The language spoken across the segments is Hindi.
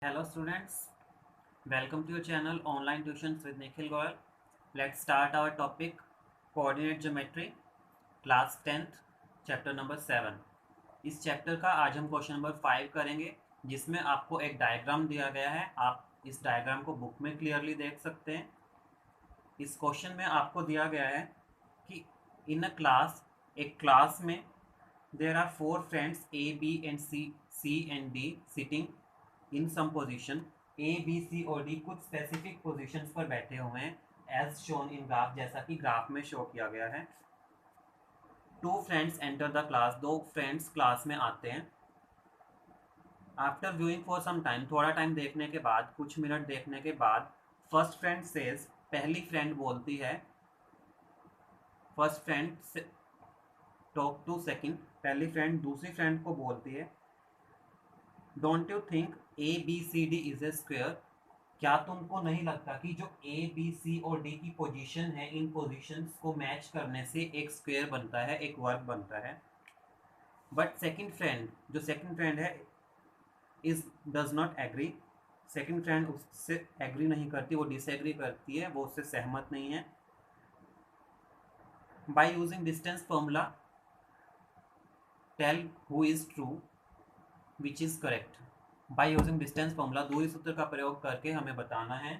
Hello students, welcome to your channel Online Tuitions with Nikhil Goyal. Let's start our topic Coordinate Geometry, Class 10th, Chapter number 7. इस चैप्टर का आज हम क्वेश्चन नंबर 5 करेंगे, जिसमें आपको एक डायग्राम दिया गया है। आप इस डायग्राम को बुक में क्लियरली देख सकते हैं। इस क्वेश्चन में आपको दिया गया है कि इन अ क्लास, एक क्लास में there are four friends A, B and C and D sitting in some position. A, B, C और D कुछ स्पेसिफिक पोजीशंस पर बैठे हुए हैं एज शोन इन ग्राफ, जैसा कि ग्राफ में शो किया गया है। Two friends enter the class, दो फ्रेंड्स क्लास में आते हैं। After viewing for some time, थोड़ा टाइम देखने के बाद, कुछ मिनट देखने के बाद, फर्स्ट फ्रेंड सेज, पहली फ्रेंड बोलती है, first friend talk to second, पहली फ्रेंड दूसरी फ्रेंड को बोलती है, don't you think A B C D is a square, क्या तुमको नहीं लगता कि जो ए बी सी और डी की पोजीशन है, इन पोजीशंस को मैच करने से एक स्क्वेयर बनता है, एक वर्ग बनता है। बट सेकंड फ्रेंड, जो सेकंड फ्रेंड है, is does not agree, second friend उससे एग्री नहीं करती, वो डिसएग्री करती है, वो उससे सहमत नहीं है। By using distance formula tell who is true which is correct. By using distance formula, दूरी सूत्र का प्रयोग करके हमें बताना है,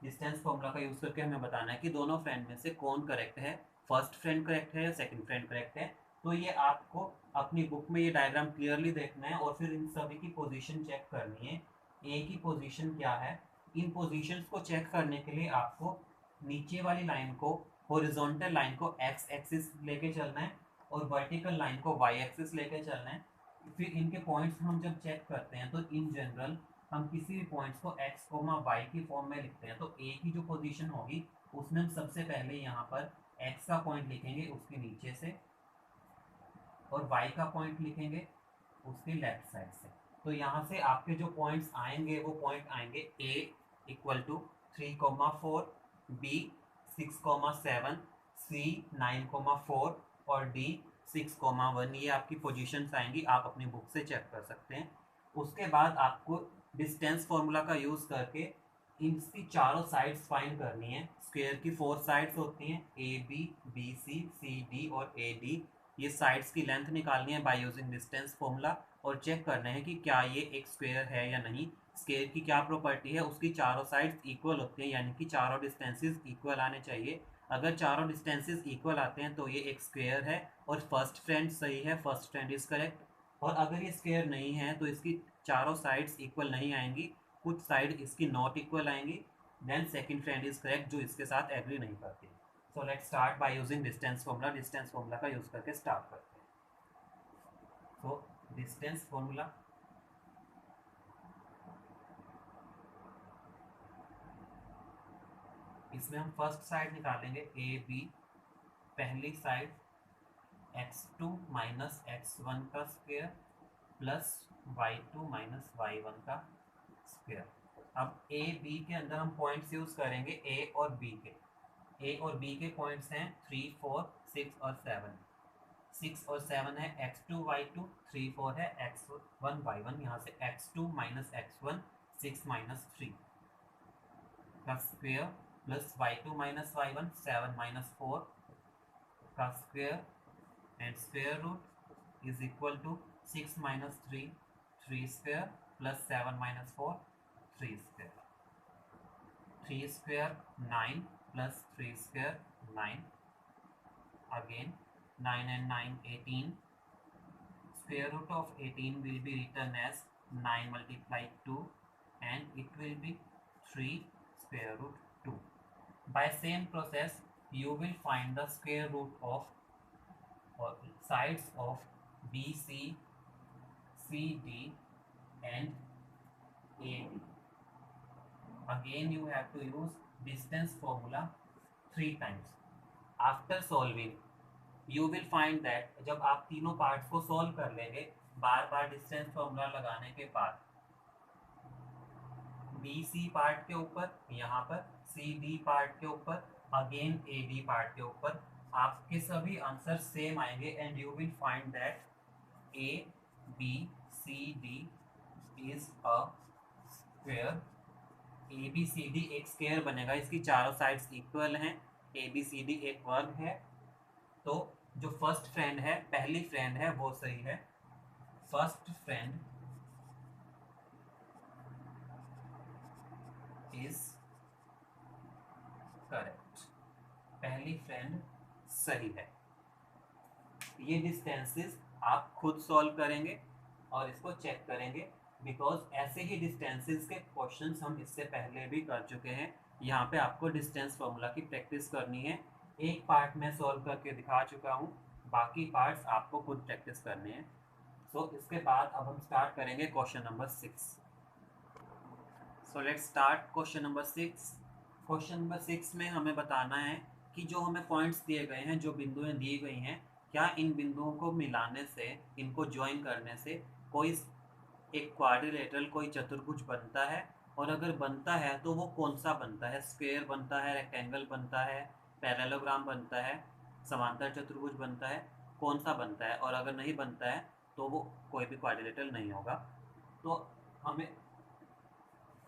डिस्टेंस फॉर्मूला का यूज करके हमें बताना है कि दोनों फ्रेंड में से कौन करेक्ट है, फर्स्ट फ्रेंड करेक्ट है या सेकंड फ्रेंड करेक्ट है। तो ये आपको अपनी बुक में ये डायग्राम क्लियरली देखना है और फिर इन सभी की पोजीशन चेक करनी है। ए की पोजीशन क्या है, इन पोजीशंस को चेक करने के लिए आपको नीचे वाली लाइन को, हॉरिजॉन्टल लाइन को एक्स एक्सिस लेके चलना है और वर्टिकल लाइन को वाई एक्सिस लेके चलना है। फिर इनके पॉइंट्स हम जब चेक करते हैं तो इन जनरल हम किसी भी पॉइंट्स को x, y की फॉर्म में लिखते हैं। तो a की जो पोजीशन होगी उसमें हम सबसे पहले यहाँ पर x का पॉइंट लिखेंगे उसके नीचे से, और y का पॉइंट लिखेंगे उसके लेफ्ट साइड से। तो यहाँ से आपके जो पॉइंट्स आएंगे वो पॉइंट आएंगे a equal to 3,4, b 6,7, c 9,4 और d 6,1। ये आपकी पोजीशंस आएंगी, आप अपनी बुक से चेक कर सकते हैं। उसके बाद आपको डिस्टेंस फॉर्मूला का यूज़ करके इसकी चारों साइड्स फाइंड करनी है। स्क्वायर की 4 साइड्स होती हैं, A B, B C, C D और ए डी। ये साइड्स की लेंथ निकालनी है बाय यूजिंग डिस्टेंस फॉर्मूला, और चेक करना है कि क्या ये एक स्क्वायर है या नहीं। स्क्वायर की क्या प्रॉपर्टी है, उसकी चारों साइड्स इक्वल होती हैं, यानी कि चारों डिस्टेंसेस इक्वल आने चाहिए। अगर चारों डिस्टेंसेस इक्वल आते हैं तो ये एक स्क्वायर है और फर्स्ट फ्रेंड सही है, फर्स्ट फ्रेंड इज करेक्ट। और अगर ये स्क्वायर नहीं है तो इसकी चारों साइड्स इक्वल नहीं आएंगी, कुछ साइड इसकी नॉट इक्वल आएंगी, then second friend is correct, जो इसके साथ एग्री नहीं करती। So let's start by using distance formula. Distance formula का यूज करके स्टार्ट करते हैं। सो डिस्टेंस फॉर्मूला, इसमें हम फर्स्ट साइड निकालेंगे ए बी, पहली साइड x2 माइनस x1 का स्क्वायर प्लस y2 माइनस y1 का स्क्वायर। अब ए बी के अंदर हम पॉइंट्स यूज करेंगे ए और बी के। ए और बी के पॉइंट्स हैं 3, 4, 6 और 7। 6 और 7 है x2 y2, 3, 4 है x1 y1। यहाँ से x2 माइनस x1 6 माइनस 3 का स्क्वायर plus y2 minus y1 7 minus 4 का square and square root is equal to 6 minus 3 3 square plus 7 minus 4 3 square. 3 square 9 plus 3 square 9, again 9 and 9 18, square root of 18 will be written as 9 multiplied 2 and it will be 3 square root 2. By same process you will find the square root of or sides of BC, CD and AD. Again you have to use distance formula 3 times. After solving you will find that जब आप तीनों पार्ट्स को सॉल्व कर लेंगे बार बार डिस्टेंस फॉर्मूला लगाने के बाद, बी सी पार्ट के ऊपर, यहाँ पर सी डी पार्ट के ऊपर, अगेन ए डी पार्ट के ऊपर, आपके सभी आंसर सेम आएंगे and you will find that A B C D is a square A B C D एक स्क्वायर बनेगा, इसकी चारों साइड्स इक्वल हैं, ए बी सी डी एक वर्ग है। तो जो फर्स्ट फ्रेंड है, पहली फ्रेंड है, वो सही है। फर्स्ट फ्रेंड इज करेक्ट, पहली फ्रेंड सही है। ये डिस्टेंसेस आप खुद सॉल्व करेंगे और इसको चेक करेंगे, बिकॉज ऐसे ही डिस्टेंसेस के क्वेश्चंस हम इससे पहले भी कर चुके हैं। यहाँ पे आपको डिस्टेंस फार्मूला की प्रैक्टिस करनी है। एक पार्ट मैं सॉल्व करके दिखा चुका हूँ, बाकी पार्ट्स आपको खुद प्रैक्टिस करने हैं। सो इसके बाद अब हम स्टार्ट करेंगे question number 6। So let's start question number 6। Question number 6 में हमें बताना है कि जो हमें पॉइंट्स दिए गए हैं, जो बिंदुएं दी गई हैं, क्या इन बिंदुओं को मिलाने से, इनको ज्वाइन करने से कोई एक क्वाड्रिलेटरल, कोई चतुर्भुज बनता है, और अगर बनता है तो वो कौन सा बनता है? स्क्वायर बनता है, रेक्टेंगल बनता है, पैरेललोग्राम बनता है, समांतर चतुर्भुज बनता है, कौन सा बनता है? और अगर नहीं बनता है तो वो कोई भी क्वाड्रिलेटरल नहीं होगा। तो हमें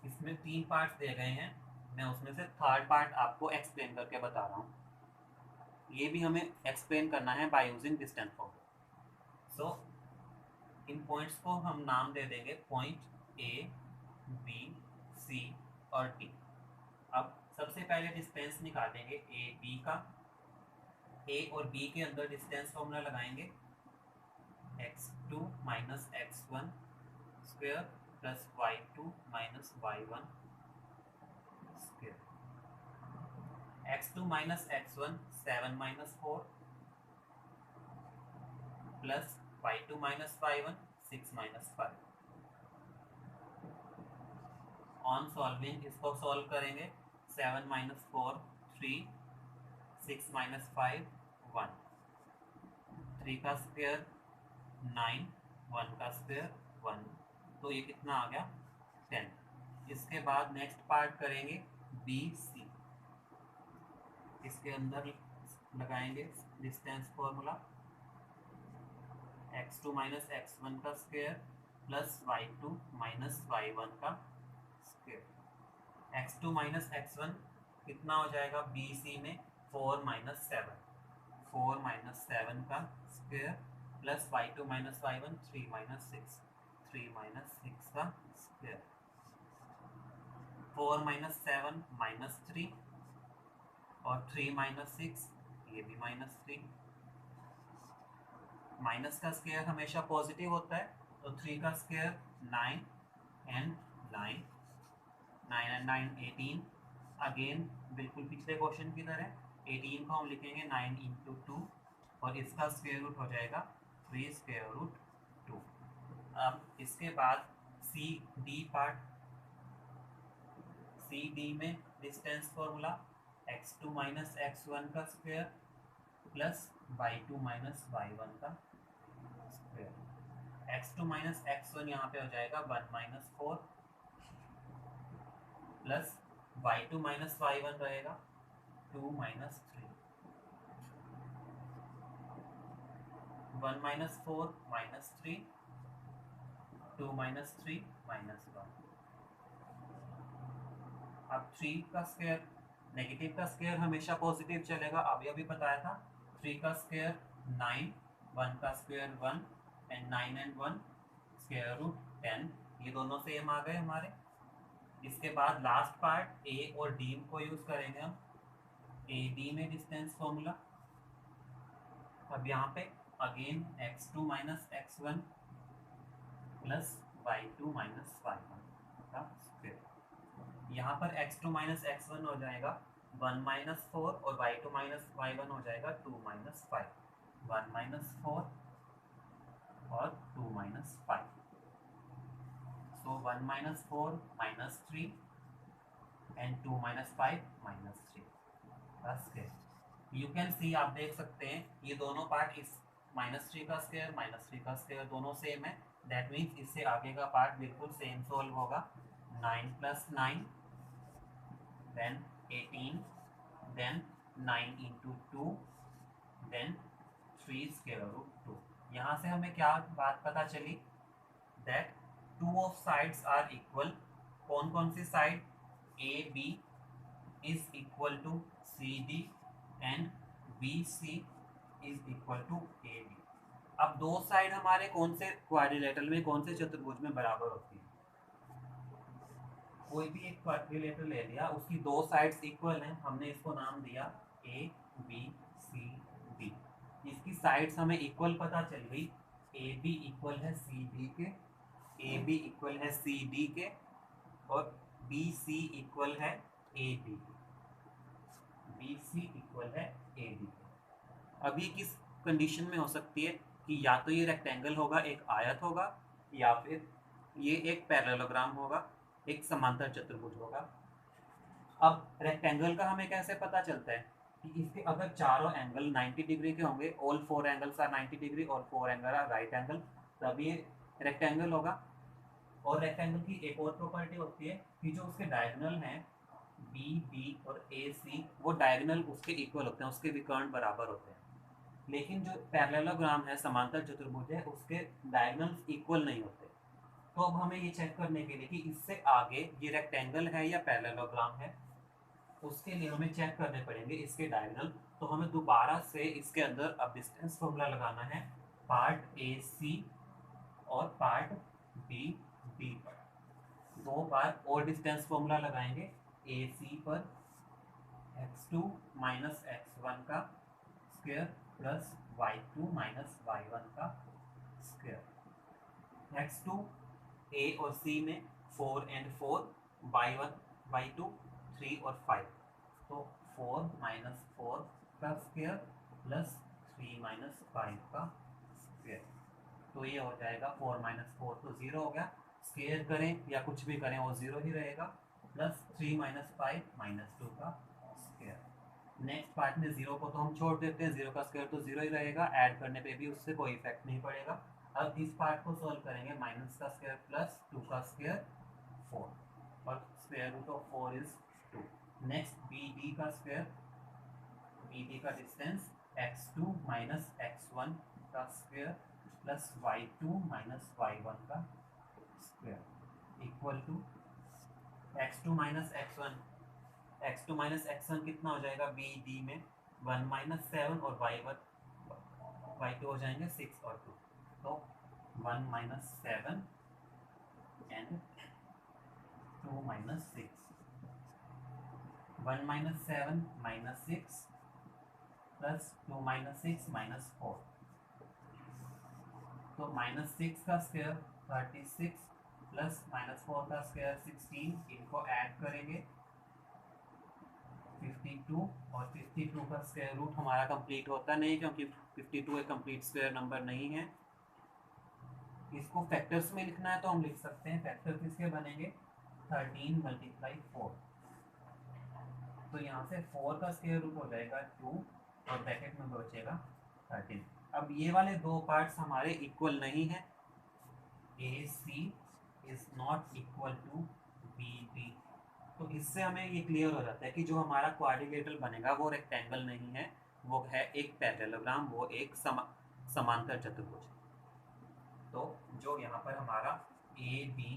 इसमें 3 पार्ट्स दिए गए हैं, मैं उसमें से थर्ड पार्ट आपको एक्सप्लेन करके बता रहा हूँ। ये भी हमें एक्सप्लेन करना है by using distance formula. So in points को हम नाम दे देंगे पॉइंट ए, बी, सी और डी। अब सबसे पहले डिस्टेंस निकालेंगे ए बी का। ए और बी के अंदर डिस्टेंस फॉर्मूला लगाएंगे, x2 minus x1 square plus y2 minus y1 square. x2 minus x1 7 minus 4 plus y2 minus y1 6 minus 5। On solving इसको सॉल्व करेंगे, 7 माइनस 4 3, 6 माइनस 5 1, 3 का स्क्वायर 9, 1 का स्क्वायर 1, तो ये कितना आ गया 10। इसके बाद नेक्स्ट पार्ट करेंगे बी सी। इसके अंदर लगाएंगे distance formula, x2 minus x1 का स्क्वायर प्लस y2 माइनस y1 का स्क्वायर। x2 माइनस x1 कितना हो जाएगा बी सी में? 4 माइनस 7, 4 माइनस 7 का स्क्वायर plus y2 minus y1 3 minus 6, 3 minus 6 का स्क्वायर। 4 माइनस 7 माइनस 3 और 3 माइनस 6 ये भी माइनस 3। माइनस का स्क्वायर हमेशा पॉजिटिव होता है, तो 3 का स्क्वायर 9 एंड 9, 9 एंड 9 18। अगेन बिल्कुल पिछले क्वेश्चन की तरह 18 को हम लिखेंगे 9 इंटू 2 और इसका स्क्वायर रूट हो जाएगा 3 स्क्वायर रूट 2। अब इसके बाद C D part, C D में distance formula x2 minus x1 का स्क्वायर प्लस y2 माइनस y1 का स्क्वायर। x2 माइनस x1 यहाँ पे हो जाएगा 1 minus 4 plus y2 minus y1 रहेगा 2 minus 3, 1 minus 4 minus 3, 2 minus 3 minus 1। अब 3 का स्क्वायर, नेगेटिव का स्क्वायर हमेशा पॉजिटिव चलेगा, अभी अभी बताया था। 3 का स्क्वायर 9, 1 का square 1 and 9 and 1 square root 10, ये दोनों सेम आ गए हमारे। इसके बाद लास्ट पार्ट ए और डी को यूज करेंगे हम, ए डी में डिस्टेंस फॉर्मूला। अब यहाँ पे again x2 minus x1 plus y2 minus y1 का स्क्वायर। यहाँ पर x2 माइनस x1 हो जाएगा 1 माइनस 4 और y2 माइनस y1 हो जाएगा 2 माइनस 5, 1 माइनस 4 और 2 minus 5। So 1 minus 4 minus 3 and 2 minus 5 minus 3 का स्क्वायर। यू कैन सी, आप देख सकते हैं ये दोनों पार्ट, इस माइनस 3 का स्क्वायर माइनस 3 का स्क्वायर दोनों सेम है। दैट मीन्स इससे आगे का पार्ट बिल्कुल सेम सॉल्व होगा। 9 plus 9 then 18 then 9 into 2 then 3 square root 2। यहाँ से हमें क्या बात पता चली? That two of sides are equal. कौन कौन कौन सी side, A B is equal to C D and B C is equal to A B. अब दो साइड हमारे कौन से क्वाड्रिलेटरल में, कौन से चतुर्भुज में बराबर होती है? कोई भी एक क्वाड्रिलेटरल ले लिया, उसकी दो साइड्स इक्वल हैं, हमने इसको नाम दिया ए बी सी डी। इसकी साइड्स हमें इक्वल पता चल गई, ए बी इक्वल है सी डी के, ए बी इक्वल है सी डी के, और बी सी इक्वल है ए बी के, बी सी इक्वल है ए बी के। अब ये किस कंडीशन में हो सकती है कि या तो ये रेक्टेंगल होगा, एक आयत होगा, या फिर ये एक पैरेललोग्राम होगा, एक समांतर चतुर्भुज होगा। अब रेक्टेंगल का हमें कैसे पता चलता है कि इसके अगर चारों एंगल 90 डिग्री के होंगे, all four angles are 90 degree और four angle are right angle, तब ये रेक्टेंगल होगा। और रेक्टेंगल की एक और प्रॉपर्टी होती है कि जो उसके डायगोनल हैं बी बी और ए सी, वो डायगोनल उसके इक्वल होते हैं, उसके विकर्ण बराबर होते हैं। लेकिन जो पैरेललोग्राम है, समांतर चतुर्भुज है, उसके डायगोनल्स इक्वल नहीं होते। तो अब हमें ये चेक करने के लिए कि इससे आगे ये रेक्टेंगल है या पैरेललोग्राम है, उसके लिए हमें चेक करने पड़ेंगे इसके डायगोनल। तो हमें दोबारा से इसके अंदर अब डिस्टेंस फॉर्मूला लगाना है, पार्ट ए सी और पार्ट बी डी पर। दो बार और डिस्टेंस फॉर्मूला लगाएंगे, ए सी पर x2 माइनस x1 का स्क्वायर प्लस y2 माइनस y1 का स्क्वायर। x2 a और c में 4 and 4, y1 y2 3 और 5, तो 4 माइनस 4 का स्क्वायर प्लस 3 माइनस 5 का स्क्वायर। तो ये हो जाएगा 4 माइनस 4 तो 0 हो गया, स्क्वायर करें या कुछ भी करें वो 0 ही रहेगा, प्लस 3 माइनस 5 माइनस 2 का स्क्वायर। नेक्स्ट पार्ट में 0 को तो हम छोड़ देते हैं, 0 का स्क्वायर तो 0 ही रहेगा, ऐड करने पे भी उससे कोई इफेक्ट नहीं पड़ेगा। अब इस पार्ट को सॉल्व करेंगे, माइनस का स्क्वायर प्लस 2 का स्क्वायर 4 और square root of 4 is 2। Next B D का स्क्वायर, बी डी का डिस्टेंस x2 माइनस x1 का स्क्वायर प्लस y2 माइनस y1 का स्क्वायर equal to x2 minus x1, x2 minus x1 कितना हो जाएगा बी डी में 1 माइनस 7 और y2 हो जाएंगे 6 और 2, तो 1 minus 7 and 2 minus 6, 1 minus 7 minus 6 plus 2 minus 6 minus 4, तो माइनस 6 का स्क्वायर 36 प्लस माइनस 4 का स्क्वायर 16, इनको ऐड करेंगे 52 और 52 का स्क्वायर रूट हमारा कंप्लीट होता नहीं क्योंकि 52 एक कंप्लीट स्क्वायर नंबर नहीं है। इसको फैक्टर्स में लिखना है तो हम लिख सकते हैं, फैक्टर किसके बनेंगे 13 मल्टीप्लाई 4, तो यहाँ से 4 का स्क्वायर रूट हो जाएगा 2 और ब्रैकेट में बचेगा 13। अब ये वाले दो पार्ट्स हमारे इक्वल नहीं है, A C is not equal to B D, तो इससे हमें ये क्लियर हो जाता है कि जो हमारा क्वाड्रिलेटरल बनेगा वो रेक्टेंगल नहीं है, वो है एक पैरेललोग्राम, वो एक समांतर चतुर्भुज। तो जो यहाँ पर हमारा ए बी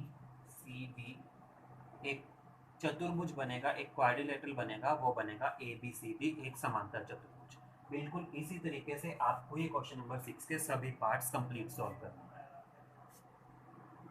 सी डी एक चतुर्भुज बनेगा, एक क्वाड्रिलेटरल बनेगा, वो बनेगा ए बी सी डी एक समांतर चतुर्भुज। बिल्कुल इसी तरीके से आपको ये क्वेश्चन नंबर 6 के सभी पार्ट्स कंप्लीट सॉल्व करना है।